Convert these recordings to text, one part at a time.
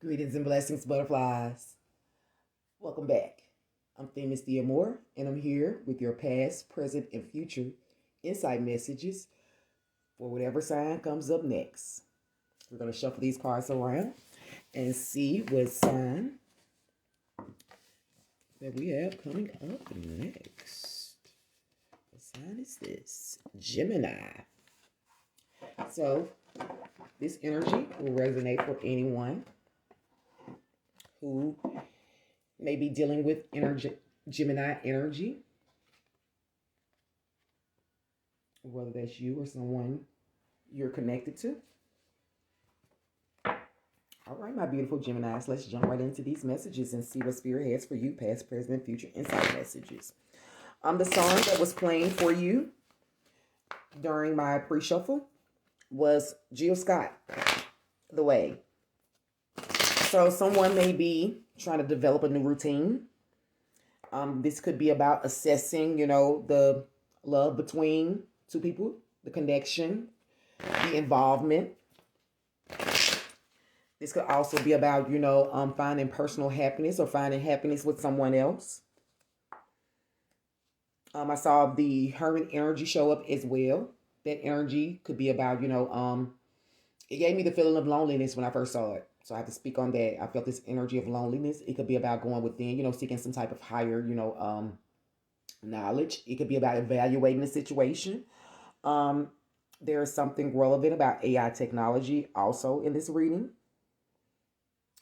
Greetings and blessings, butterflies. Welcome back. I'm Famous Diamore, and I'm here with your past, present, and future insight messages for whatever sign comes up next. We're going to shuffle these cards around and see what sign that we have coming up next. What sign is this? Gemini. So, this energy will resonate for anyone who may be dealing with Gemini energy, whether that's you or someone you're connected to. All right, my beautiful Geminis, let's jump right into these messages and see what Spirit has for you, past, present, future insight messages. The song that was playing for you during my pre-shuffle was Jill Scott, The Way. So someone may be trying to develop a new routine. This could be about assessing, the love between two people, the connection, the involvement. This could also be about, finding personal happiness or finding happiness with someone else. I saw the Hermit energy show up as well. That energy could be about, it gave me the feeling of loneliness when I first saw it. So I have to speak on that. I felt this energy of loneliness. It could be about going within, seeking some type of higher, knowledge. It could be about evaluating the situation. There is something relevant about AI technology also in this reading.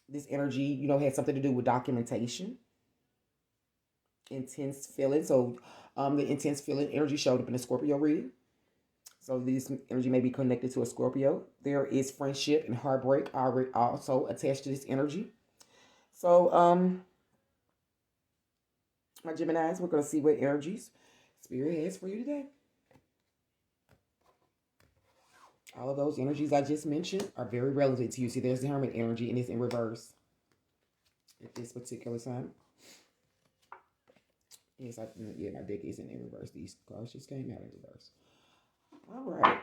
This energy, has something to do with documentation. Intense feeling. So the intense feeling energy showed up in the Scorpio reading. So this energy may be connected to a Scorpio. There is friendship and heartbreak already also attached to this energy. So my Geminis, we're going to see what energies Spirit has for you today. All of those energies I just mentioned are very relevant to you. See, there's the Hermit energy and it's in reverse at this particular time. Yes, my deck isn't in reverse. These cards just came out in reverse. All right.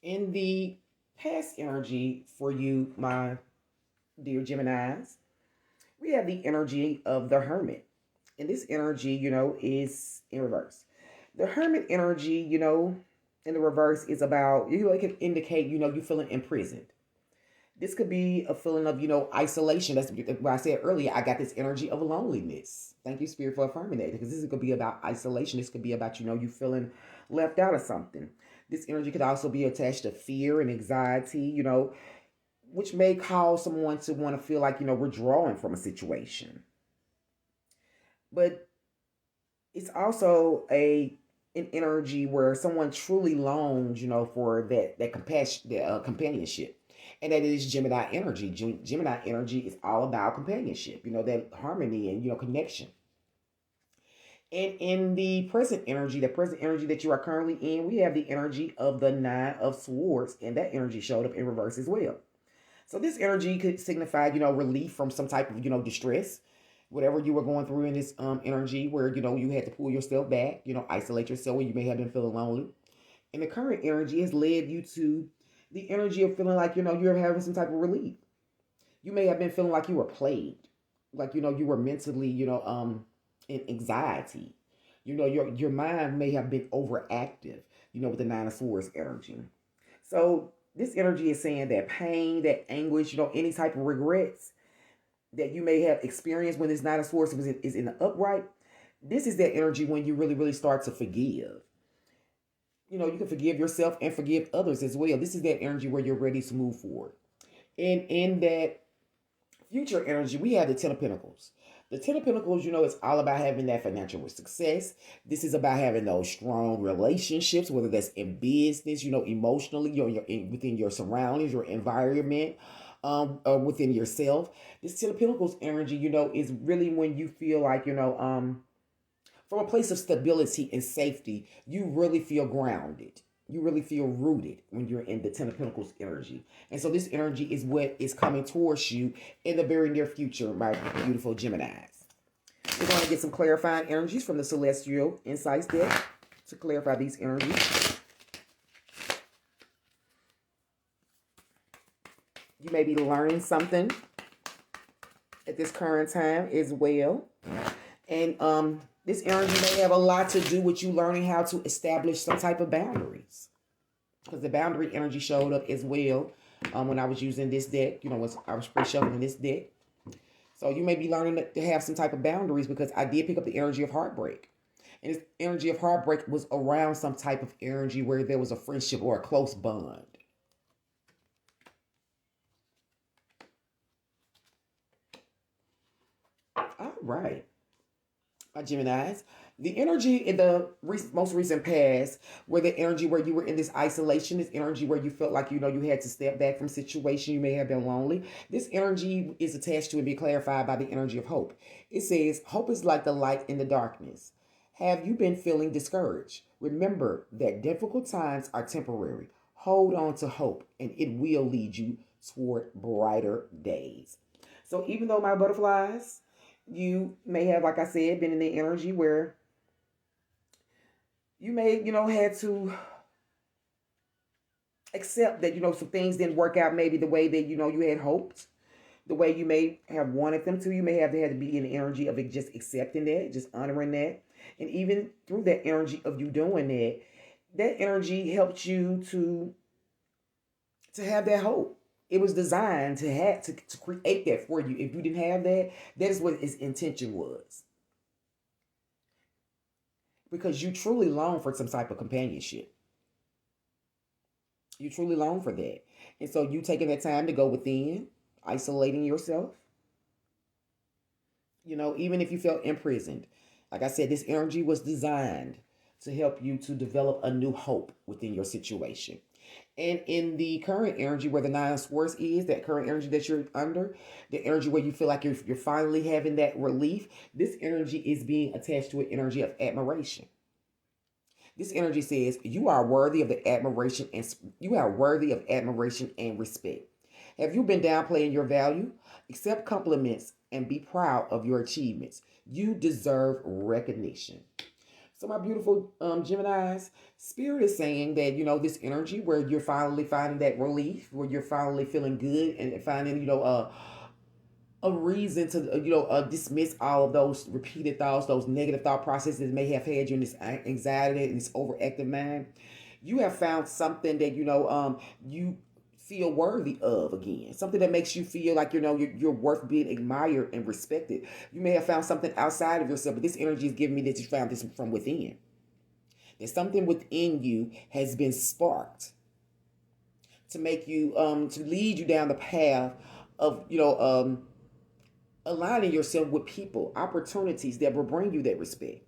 In the past energy for you, my dear Geminis, we have the energy of the Hermit. And this energy, is in reverse. The Hermit energy, in the reverse is about, it can indicate, you feeling imprisoned. This could be a feeling of, isolation. That's what I said earlier. I got this energy of loneliness. Thank you, Spirit, for affirming that. Because this could be about isolation. This could be about, you feeling left out of something. This energy could also be attached to fear and anxiety, which may cause someone to want to feel like, withdrawing from a situation. But it's also an energy where someone truly longs, for that compassion, companionship. And that is Gemini energy. Gemini energy is all about companionship, that harmony and, connection. And in the present energy that you are currently in, we have the energy of the Nine of Swords. And that energy showed up in reverse as well. So this energy could signify, relief from some type of, distress. Whatever you were going through in this energy where, you had to pull yourself back, isolate yourself where you may have been feeling lonely. And the current energy has led you to the energy of feeling like, you're having some type of relief. You may have been feeling like you were plagued, like, you were mentally, in anxiety. Your mind may have been overactive, with the Nine of Swords energy. So this energy is saying that pain, that anguish, any type of regrets that you may have experienced when this Nine of Swords is in the upright. This is that energy when you really, really start to forgive. You can forgive yourself and forgive others as well. This is that energy where you're ready to move forward. And in that future energy, we have the Ten of Pentacles. The Ten of Pentacles, it's all about having that financial success. This is about having those strong relationships, whether that's in business, emotionally, within your surroundings, your environment, within yourself. This Ten of Pentacles energy, is really when you feel like, from a place of stability and safety, you really feel grounded. You really feel rooted when you're in the Ten of Pentacles energy. And so this energy is what is coming towards you in the very near future, my beautiful Geminis. We're going to get some clarifying energies from the Celestial Insights deck to clarify these energies. You may be learning something at this current time as well. And this energy may have a lot to do with you learning how to establish some type of boundaries. Because the boundary energy showed up as well when I was using this deck. I was pre-shuffling this deck. So you may be learning to have some type of boundaries, because I did pick up the energy of heartbreak. And this energy of heartbreak was around some type of energy where there was a friendship or a close bond. All right, my Geminis. The energy in the most recent past, where the energy where you were in this isolation, this energy where you felt like, you had to step back from situation, you may have been lonely. This energy is attached to and be clarified by the energy of hope. It says, hope is like the light in the darkness. Have you been feeling discouraged? Remember that difficult times are temporary. Hold on to hope, and it will lead you toward brighter days. So even though, my butterflies, you may have, like I said, been in the energy where you may, had to accept that, some things didn't work out maybe the way that, you had hoped, the way you may have wanted them to. You may have had to be in the energy of it, just accepting that, just honoring that. And even through that energy of you doing that, that energy helped you to have that hope. It was designed to create that for you. If you didn't have that, that is what its intention was. Because you truly long for some type of companionship. You truly long for that. And so you taking that time to go within, isolating yourself. Even if you felt imprisoned. Like I said, this energy was designed to help you to develop a new hope within your situation. And in the current energy where the Nine of Swords is, that current energy that you're under, the energy where you feel like you're finally having that relief, this energy is being attached to an energy of admiration. This energy says you are worthy of the admiration, and you are worthy of admiration and respect. Have you been downplaying your value? Accept compliments and be proud of your achievements. You deserve recognition. So my beautiful Geminis, Spirit is saying that, this energy where you're finally finding that relief, where you're finally feeling good and finding, a reason to, dismiss all of those repeated thoughts, those negative thought processes that may have had you in this anxiety and this overactive mind. You have found something that, you feel worthy of again. Something that makes you feel like, you're worth being admired and respected. You may have found something outside of yourself, but this energy is giving me that you found this from within. That something within you has been sparked to make you, to lead you down the path of, aligning yourself with people, opportunities that will bring you that respect,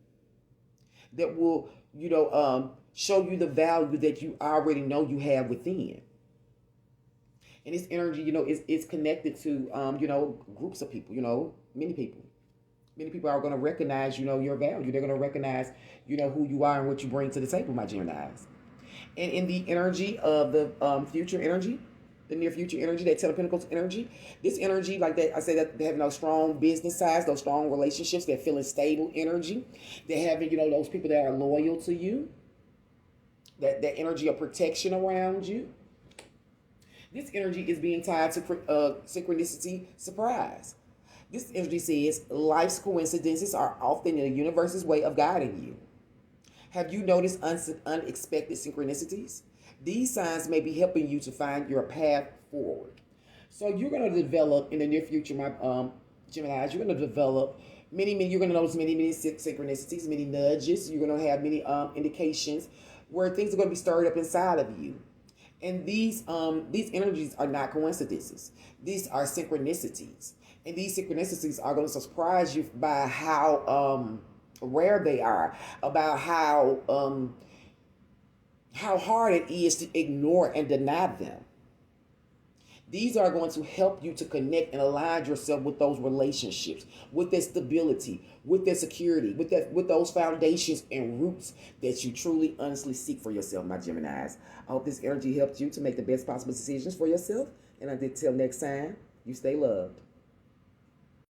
that will, show you the value that you already know you have within. And this energy, is connected to, groups of people, many people. Many people are going to recognize, your value. They're going to recognize, who you are and what you bring to the table, my Geminis. And in the energy of the future energy, the near future energy, that Ten of Pentacles energy, this energy, like that, I say that they have no strong business ties, those strong relationships, they're feeling stable energy. They're having, those people that are loyal to you, that energy of protection around you. This energy is being tied to synchronicity, surprise. This energy says life's coincidences are often the universe's way of guiding you. Have you noticed unexpected synchronicities? These signs may be helping you to find your path forward. So you're going to develop in the near future, my Geminis, you're going to develop you're going to notice many synchronicities, many nudges. You're going to have many indications where things are going to be stirred up inside of you. And these energies are not coincidences. These are synchronicities. And these synchronicities are going to surprise you by how rare they are, about how hard it is to ignore and deny them. These are going to help you to connect and align yourself with those relationships, with that stability, with that security, with those foundations and roots that you truly, honestly seek for yourself, my Geminis. I hope this energy helped you to make the best possible decisions for yourself. And until next time, you stay loved.